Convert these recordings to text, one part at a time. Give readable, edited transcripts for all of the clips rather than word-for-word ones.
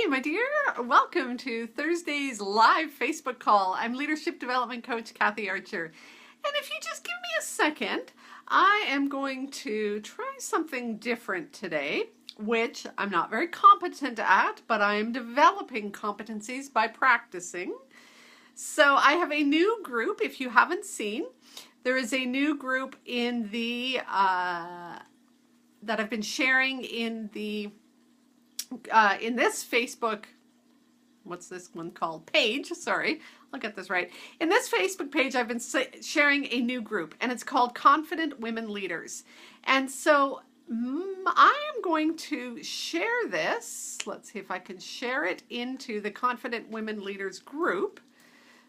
Hey, my dear, welcome to Thursday's live Facebook call. I'm Leadership Development Coach Kathy Archer. And if you just give me a second, I am going to try something different today, which I'm not very competent at, but I'm developing competencies by practicing. So I have a new group, if you haven't seen. There is a new group in the that I've been sharing in this Facebook, what's this one called? Page, sorry, I'll get this right. In this Facebook page, I've been sharing a new group, and it's called Confident Women Leaders. And so I am going to share this. Let's see if I can share it into the Confident Women Leaders group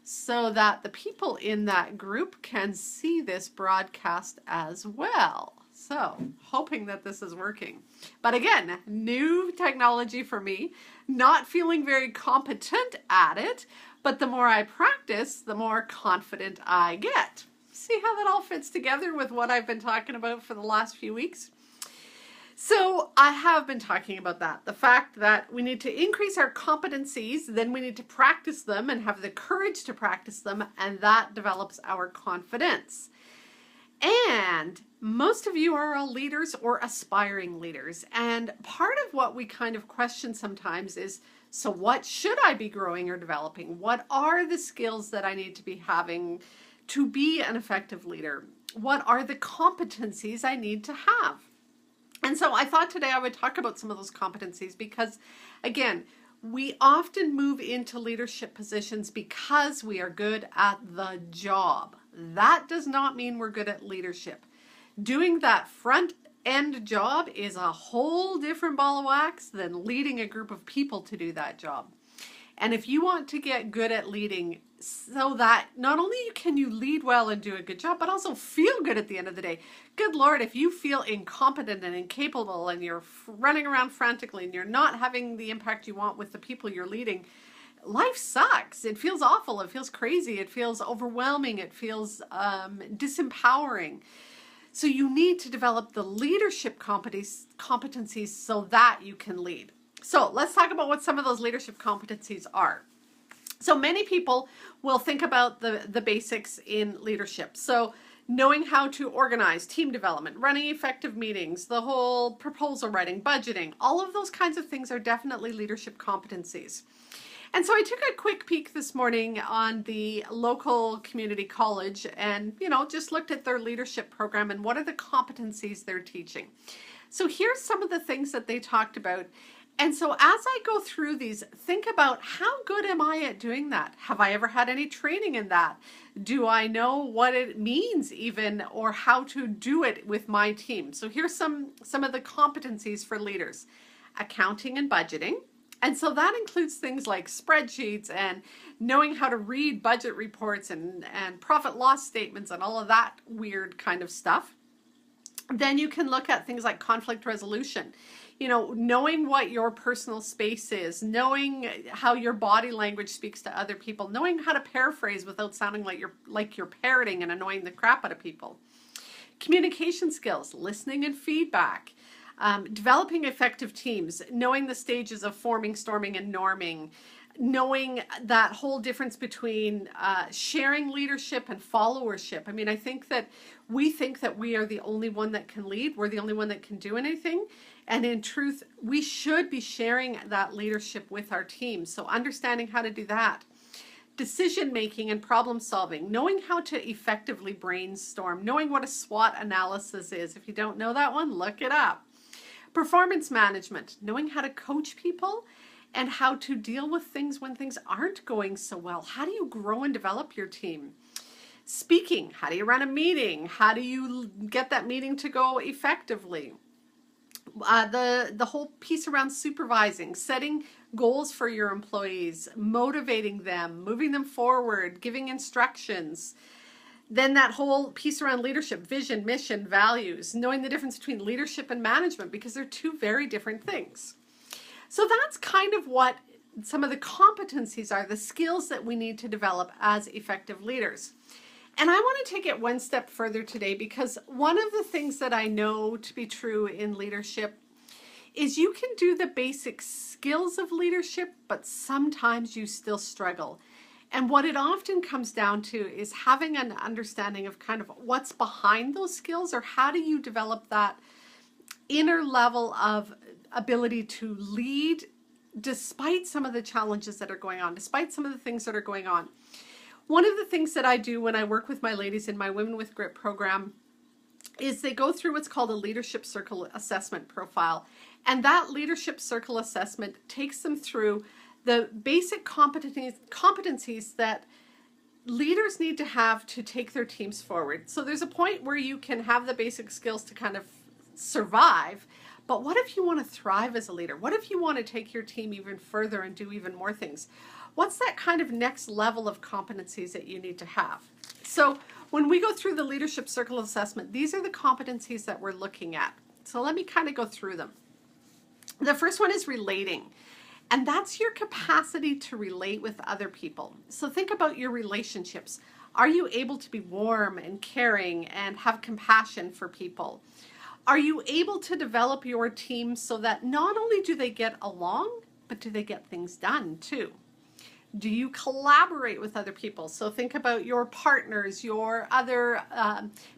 so that the people in that group can see this broadcast as well. So, hoping that this is working. But again, new technology for me, not feeling very competent at it, but the more I practice, the more confident I get. See how that all fits together with what I've been talking about for the last few weeks? So, I have been talking about that. The fact that we need to increase our competencies, then we need to practice them and have the courage to practice them, and that develops our confidence. And most of you are all leaders or aspiring leaders. And part of what we kind of question sometimes is, so what should I be growing or developing? What are the skills that I need to be having to be an effective leader? What are the competencies I need to have? And so I thought today I would talk about some of those competencies because, again, we often move into leadership positions because we are good at the job. That does not mean we're good at leadership. Doing that front end job is a whole different ball of wax than leading a group of people to do that job. And if you want to get good at leading so that not only can you lead well and do a good job, but also feel good at the end of the day. Good Lord, if you feel incompetent and incapable and you're running around frantically and you're not having the impact you want with the people you're leading, life sucks. It feels awful. It feels crazy. It feels overwhelming. It feels disempowering. So you need to develop the leadership competencies so that you can lead. So let's talk about what some of those leadership competencies are. So many people will think about the basics in leadership. So knowing how to organize, team development, running effective meetings, the whole proposal writing, budgeting, all of those kinds of things are definitely leadership competencies. And so I took a quick peek this morning on the local community college and, just looked at their leadership program and what are the competencies they're teaching. So here's some of the things that they talked about. And so as I go through these, think about how good am I at doing that? Have I ever had any training in that? Do I know what it means even or how to do it with my team? So here's some of the competencies for leaders. Accounting and budgeting. And so that includes things like spreadsheets and knowing how to read budget reports and profit loss statements and all of that weird kind of stuff. Then you can look at things like conflict resolution. Knowing what your personal space is, knowing how your body language speaks to other people, knowing how to paraphrase without sounding like you're parroting and annoying the crap out of people. Communication skills, listening and feedback. Developing effective teams, knowing the stages of forming, storming, and norming, knowing that whole difference between sharing leadership and followership. I mean, I think that we think that we are the only one that can lead. We're the only one that can do anything. And in truth, we should be sharing that leadership with our team. So understanding how to do that. Decision making and problem solving, knowing how to effectively brainstorm, knowing what a SWOT analysis is. If you don't know that one, look it up. Performance management, knowing how to coach people and how to deal with things when things aren't going so well. How do you grow and develop your team? Speaking, how do you run a meeting? How do you get that meeting to go effectively? The whole piece around supervising, setting goals for your employees, motivating them, moving them forward, giving instructions. Then that whole piece around leadership, vision, mission, values, knowing the difference between leadership and management because they're two very different things. So that's kind of what some of the competencies are, the skills that we need to develop as effective leaders. And I want to take it one step further today because one of the things that I know to be true in leadership is you can do the basic skills of leadership, but sometimes you still struggle. And what it often comes down to is having an understanding of kind of what's behind those skills, or how do you develop that inner level of ability to lead despite some of the challenges that are going on, despite some of the things that are going on. One of the things that I do when I work with my ladies in my Women with Grit program is they go through what's called a leadership circle assessment profile. And that leadership circle assessment takes them through the basic competencies that leaders need to have to take their teams forward. So there's a point where you can have the basic skills to kind of survive, but what if you want to thrive as a leader? What if you want to take your team even further and do even more things? What's that kind of next level of competencies that you need to have? So when we go through the leadership circle assessment, these are the competencies that we're looking at. So let me kind of go through them. The first one is relating. And that's your capacity to relate with other people. So think about your relationships. Are you able to be warm and caring and have compassion for people? Are you able to develop your team so that not only do they get along, but do they get things done too? Do you collaborate with other people? So think about your partners, your other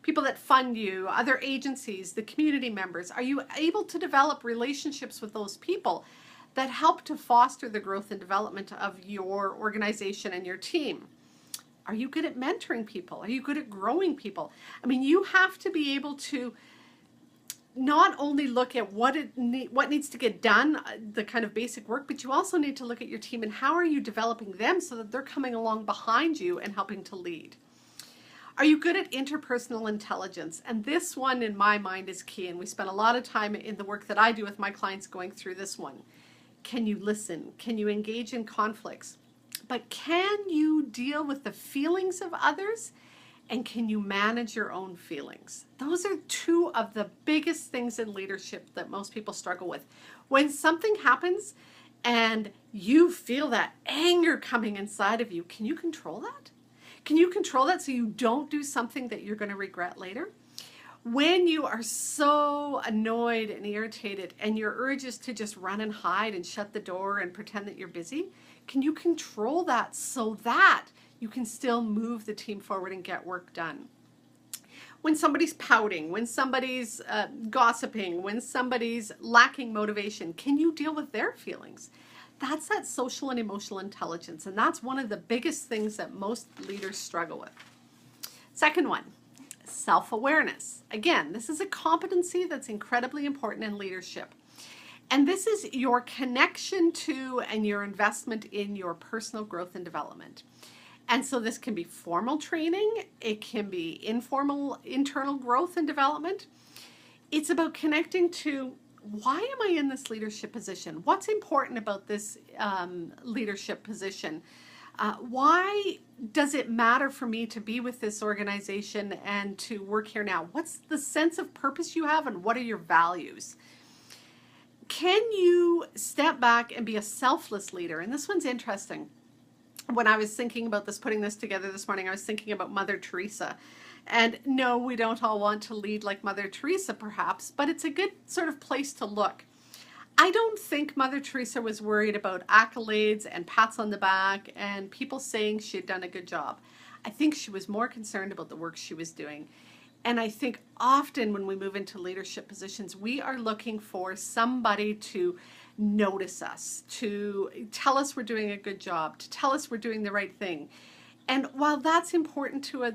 people that fund you, other agencies, the community members. Are you able to develop relationships with those people that help to foster the growth and development of your organization and your team? Are you good at mentoring people? Are you good at growing people? I mean, you have to be able to not only look at what needs to get done, the kind of basic work, but you also need to look at your team and how are you developing them so that they're coming along behind you and helping to lead. Are you good at interpersonal intelligence? And this one in my mind is key, and we spend a lot of time in the work that I do with my clients going through this one. Can you listen? Can you engage in conflicts? But can you deal with the feelings of others? And can you manage your own feelings? Those are two of the biggest things in leadership that most people struggle with. When something happens and you feel that anger coming inside of you, can you control that? Can you control that so you don't do something that you're going to regret later? When you are so annoyed and irritated and your urge is to just run and hide and shut the door and pretend that you're busy, can you control that so that you can still move the team forward and get work done? When somebody's pouting, when somebody's gossiping, when somebody's lacking motivation, can you deal with their feelings? That's that social and emotional intelligence, and that's one of the biggest things that most leaders struggle with. Second one, self-awareness. Again, this is a competency that's incredibly important in leadership. And this is your connection to and your investment in your personal growth and development. And so this can be formal training, it can be informal internal growth and development. It's about connecting to, why am I in this leadership position? What's important about this leadership position? Why does it matter for me to be with this organization and to work here now? What's the sense of purpose you have, and what are your values? Can you step back and be a selfless leader? And this one's interesting. When I was thinking about this, putting this together this morning, I was thinking about Mother Teresa. And no, we don't all want to lead like Mother Teresa, perhaps, but it's a good sort of place to look. I don't think Mother Teresa was worried about accolades and pats on the back and people saying she had done a good job. I think she was more concerned about the work she was doing. And I think often when we move into leadership positions, we are looking for somebody to notice us, to tell us we're doing a good job, to tell us we're doing the right thing. And while that's important to a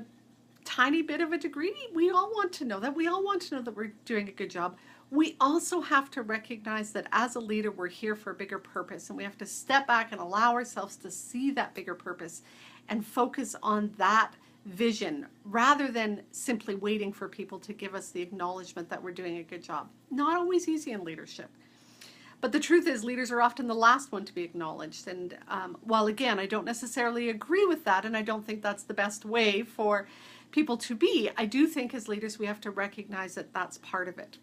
tiny bit of a degree, we all want to know that. We all want to know that we're doing a good job. We also have to recognize that as a leader, we're here for a bigger purpose, and we have to step back and allow ourselves to see that bigger purpose and focus on that vision rather than simply waiting for people to give us the acknowledgement that we're doing a good job. Not always easy in leadership. But the truth is, leaders are often the last one to be acknowledged. And while again, I don't necessarily agree with that, and I don't think that's the best way for people to be, I do think as leaders we have to recognize that that's part of it.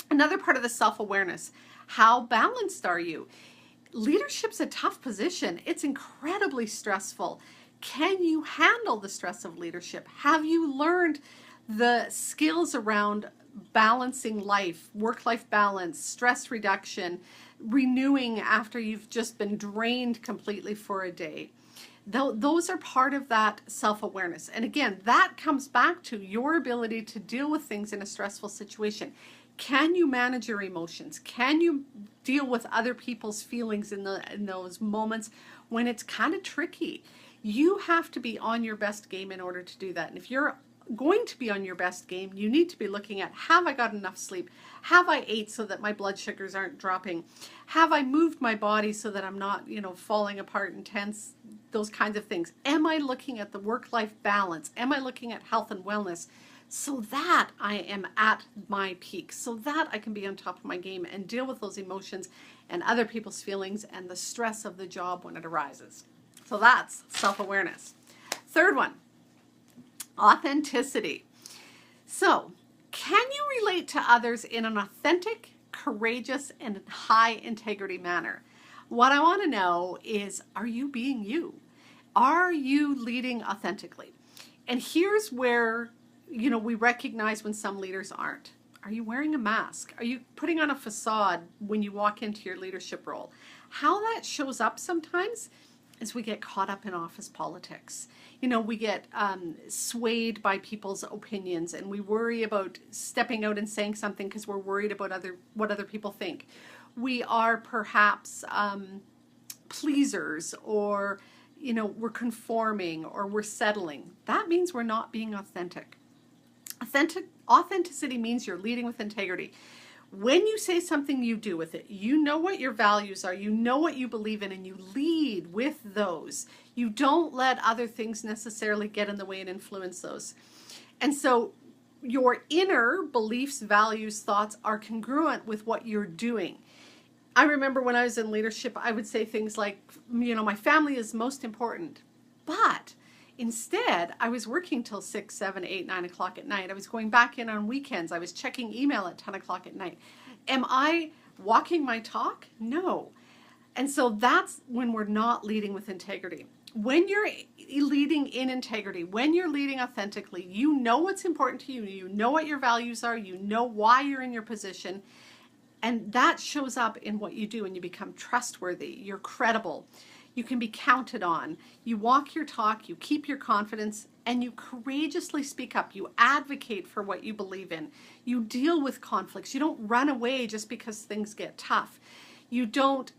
Another part of the self-awareness, how balanced are you? Leadership's a tough position. It's incredibly stressful. Can you handle the stress of leadership? Have you learned the skills around balancing life, work-life balance, stress reduction, renewing after you've just been drained completely for a day. Those are part of that self-awareness. And again, that comes back to your ability to deal with things in a stressful situation. Can you manage your emotions? Can you deal with other people's feelings in those moments when it's kind of tricky? You have to be on your best game in order to do that. And if you're going to be on your best game, you need to be looking at, have I got enough sleep? Have I ate so that my blood sugars aren't dropping? Have I moved my body so that I'm not, falling apart and tense? Those kinds of things. Am I looking at the work-life balance? Am I looking at health and wellness so that I am at my peak, so that I can be on top of my game and deal with those emotions and other people's feelings and the stress of the job when it arises? So that's self-awareness. Third one, authenticity. So, can you relate to others in an authentic, courageous, and high integrity manner? What I want to know is, are you being you? Are you leading authentically? And here's where, we recognize when some leaders aren't. Are you wearing a mask? Are you putting on a facade when you walk into your leadership role? How that shows up sometimes is we get caught up in office politics. We get swayed by people's opinions, and we worry about stepping out and saying something because we're worried about what other people think. We are perhaps pleasers, or we're conforming, or we're settling. That means we're not being authentic. Authenticity means you're leading with integrity. When you say something, you do with it. You know what your values are. You know what you believe in, and you lead with those. You don't let other things necessarily get in the way and influence those. And so your inner beliefs, values, thoughts are congruent with what you're doing. I remember when I was in leadership, I would say things like, my family is most important. But instead, I was working till 6, 7, 8, 9 o'clock at night. I was going back in on weekends. I was checking email at 10 o'clock at night. Am I walking my talk? No. And so that's when we're not leading with integrity. When you're leading in integrity, when you're leading authentically, you know what's important to you. You know what your values are. You know why you're in your position. And that shows up in what you do, and you become trustworthy. You're credible. You can be counted on. You walk your talk, you keep your confidence, and you courageously speak up. You advocate for what you believe in. You deal with conflicts. You don't run away just because things get tough. You don't,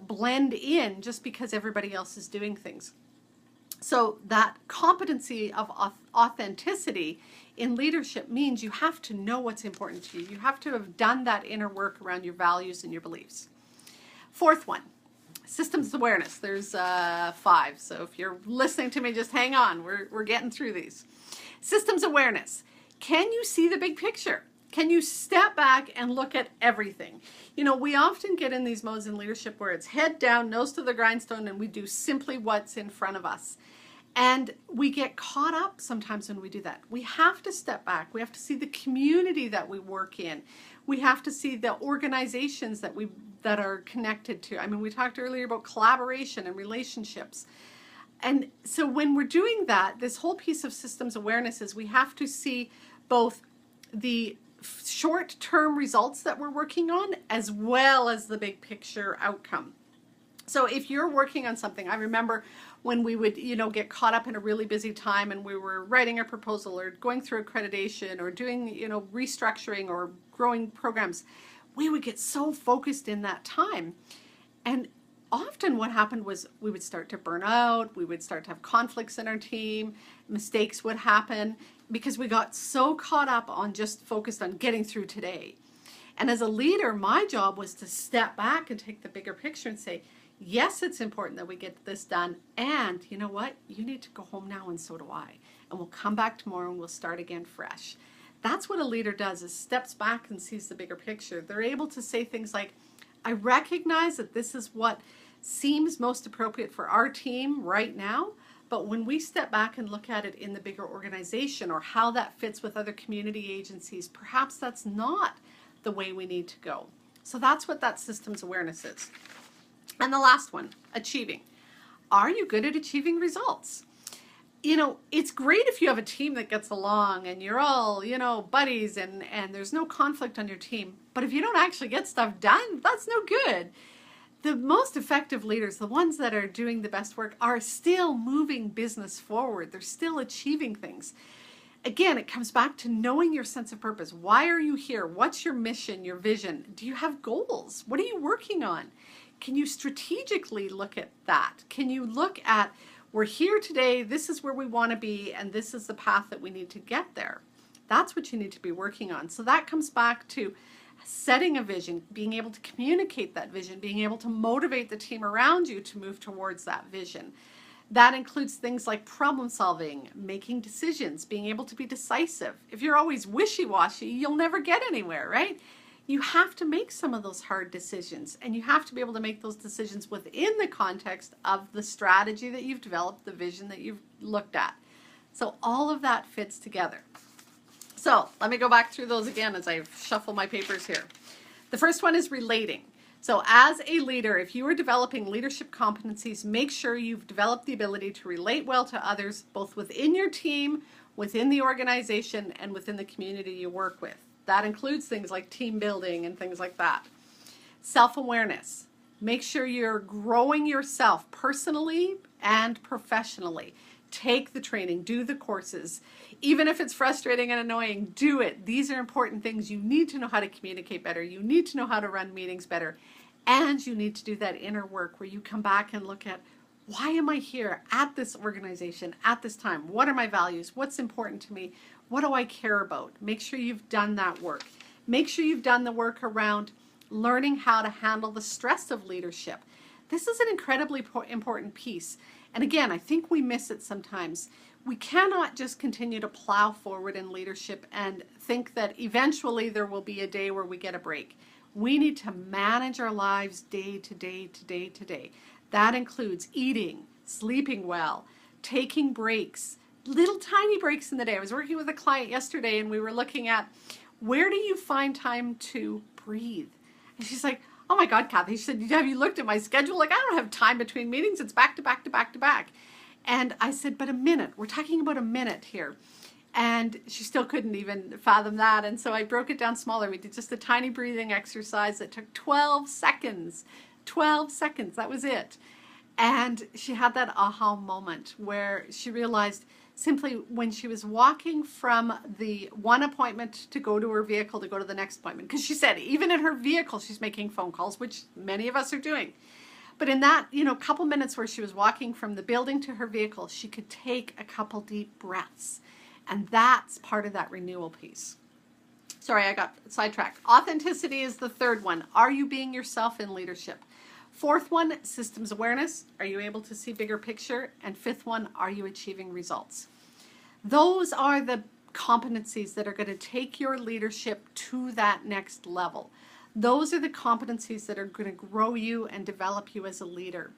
blend in just because everybody else is doing things. So that competency of authenticity in leadership means you have to know what's important to you. You have to have done that inner work around your values and your beliefs. Fourth one, systems awareness. There's 5. So if you're listening to me, just hang on. We're getting through these. Systems awareness. Can you see the big picture? Can you step back and look at everything? We often get in these modes in leadership where it's head down, nose to the grindstone, and we do simply what's in front of us. And we get caught up sometimes when we do that. We have to step back. We have to see the community that we work in. We have to see the organizations that are connected to. We talked earlier about collaboration and relationships. And so when we're doing that, this whole piece of systems awareness is we have to see both the short-term results that we're working on as well as the big picture outcome. So if you're working on something, I remember when we would, get caught up in a really busy time and we were writing a proposal or going through accreditation or doing, restructuring or growing programs, we would get so focused in that time. And often what happened was we would start to burn out, we would start to have conflicts in our team, mistakes would happen because we got so caught up on just focused on getting through today. And as a leader, my job was to step back and take the bigger picture and say, yes, it's important that we get this done. And you know what? You need to go home now, and so do I. And we'll come back tomorrow and we'll start again fresh. That's what a leader does, is steps back and sees the bigger picture. They're able to say things like, I recognize that this is what seems most appropriate for our team right now, but when we step back and look at it in the bigger organization or how that fits with other community agencies, perhaps that's not the way we need to go. So that's what that systems awareness is. And the last one, achieving. Are you good at achieving results? it's great if you have a team that gets along and you're all, buddies and there's no conflict on your team. But if you don't actually get stuff done, that's no good. The most effective leaders, the ones that are doing the best work, are still moving business forward. They're still achieving things. Again, it comes back to knowing your sense of purpose. Why are you here? What's your mission, your vision? Do you have goals? What are you working on? Can you strategically look at that? Can you look at, we're here today, this is where we want to be, and this is the path that we need to get there? That's what you need to be working on. So that comes back to setting a vision, being able to communicate that vision, being able to motivate the team around you to move towards that vision. That includes things like problem solving, making decisions, being able to be decisive. If you're always wishy-washy, you'll never get anywhere, right? You have to make some of those hard decisions, and you have to be able to make those decisions within the context of the strategy that you've developed, the vision that you've looked at. So all of that fits together. So let me go back through those again as I shuffle my papers here. The first one is relating. So as a leader, if you are developing leadership competencies, make sure you've developed the ability to relate well to others, both within your team, within the organization, and within the community you work with. That includes things like team building and things like that. Self-awareness. Make sure you're growing yourself personally and professionally. Take the training, do the courses. Even if it's frustrating and annoying, do it. These are important things. You need to know how to communicate better. You need to know how to run meetings better. And you need to do that inner work where you come back and look at, why am I here at this organization at this time? What are my values? What's important to me? What do I care about? Make sure you've done that work. Make sure you've done the work around learning how to handle the stress of leadership. This is an incredibly important piece. And again, I think we miss it sometimes. We cannot just continue to plow forward in leadership and think that eventually there will be a day where we get a break. We need to manage our lives day to day to day to day. That includes eating, sleeping well, taking breaks, little tiny breaks in the day. I was working with a client yesterday and we were looking at, where do you find time to breathe? And she's like, oh my God, Kathy, she said, have you looked at my schedule? Like, I don't have time between meetings. It's back to back to back to back. And I said, but a minute. We're talking about a minute here. And she still couldn't even fathom that. And so I broke it down smaller. We did just a tiny breathing exercise that took 12 seconds. 12 seconds, that was it. And she had that aha moment where she realized simply when she was walking from the one appointment to go to her vehicle to go to the next appointment, because she said even in her vehicle she's making phone calls, which many of us are doing. But in that, couple minutes where she was walking from the building to her vehicle, she could take a couple deep breaths. And that's part of that renewal piece. Sorry, I got sidetracked. Authenticity is the third one. Are you being yourself in leadership? Fourth one, systems awareness. Are you able to see bigger picture? And fifth one, are you achieving results? Those are the competencies that are going to take your leadership to that next level. Those are the competencies that are going to grow you and develop you as a leader.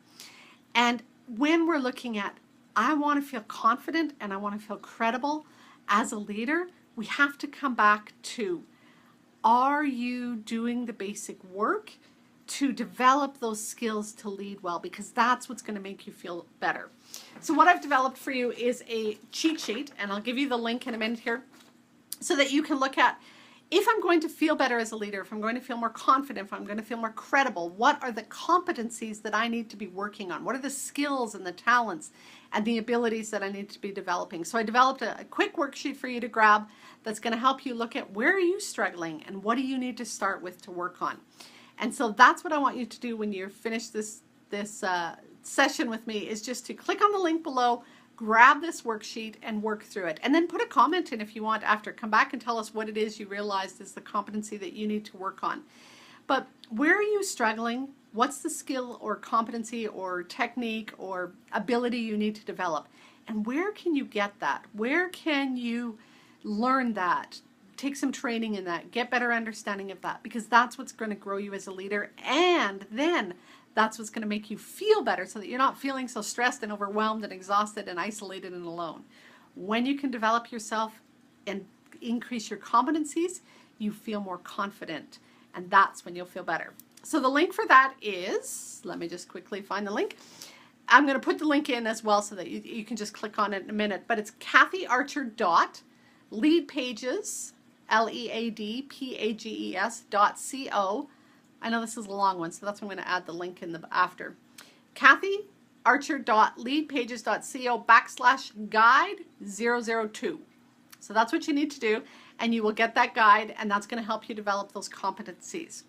And when we're looking at, I want to feel confident and I want to feel credible as a leader, we have to come back to, are you doing the basic work to develop those skills to lead well? Because that's what's going to make you feel better. So what I've developed for you is a cheat sheet, and I'll give you the link in a minute here, so that you can look at, if I'm going to feel better as a leader, if I'm going to feel more confident, if I'm going to feel more credible, what are the competencies that I need to be working on? What are the skills and the talents and the abilities that I need to be developing? So I developed a quick worksheet for you to grab that's going to help you look at, where are you struggling and what do you need to start with to work on? And so that's what I want you to do when you're finished this session with me, is just to click on the link below, grab this worksheet and work through it. And then put a comment in if you want after. Come back and tell us what it is you realized is the competency that you need to work on. But where are you struggling? What's the skill or competency or technique or ability you need to develop? And where can you get that? Where can you learn that? Take some training in that. Get better understanding of that, because that's what's going to grow you as a leader. And then that's what's going to make you feel better, so that you're not feeling so stressed and overwhelmed and exhausted and isolated and alone. When you can develop yourself and increase your competencies, you feel more confident, and that's when you'll feel better. So the link for that is, let me just quickly find the link. I'm going to put the link in as well so that you can just click on it in a minute. But it's kathyarcher.leadpages, LEADPAGES.co. I know this is a long one, so that's why I'm going to add the link in the after. kathyarcher.leadpages.co/guide002. So that's what you need to do, and you will get that guide, and that's going to help you develop those competencies.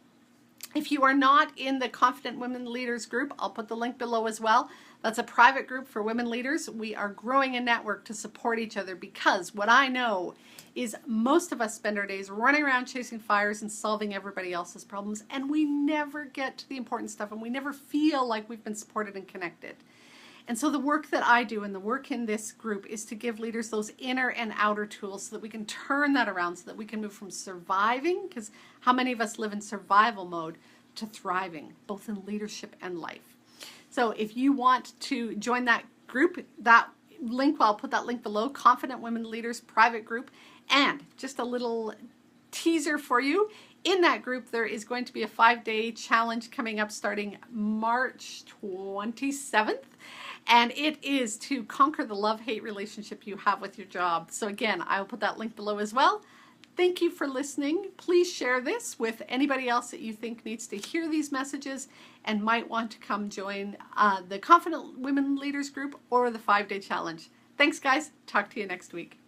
If you are not in the Confident Women Leaders group, I'll put the link below as well. That's a private group for women leaders. We are growing a network to support each other, because what I know is most of us spend our days running around chasing fires and solving everybody else's problems, and we never get to the important stuff, and we never feel like we've been supported and connected. And so the work that I do and the work in this group is to give leaders those inner and outer tools so that we can turn that around, so that we can move from surviving, because how many of us live in survival mode, to thriving, both in leadership and life. So if you want to join that group, that link, I'll put that link below, Confident Women Leaders private group. And just a little teaser for you, in that group there is going to be a 5-day challenge coming up starting March 27th. And it is to conquer the love-hate relationship you have with your job. So again, I will put that link below as well. Thank you for listening. Please share this with anybody else that you think needs to hear these messages and might want to come join the Confident Women Leaders group or the 5-day challenge. Thanks, guys. Talk to you next week.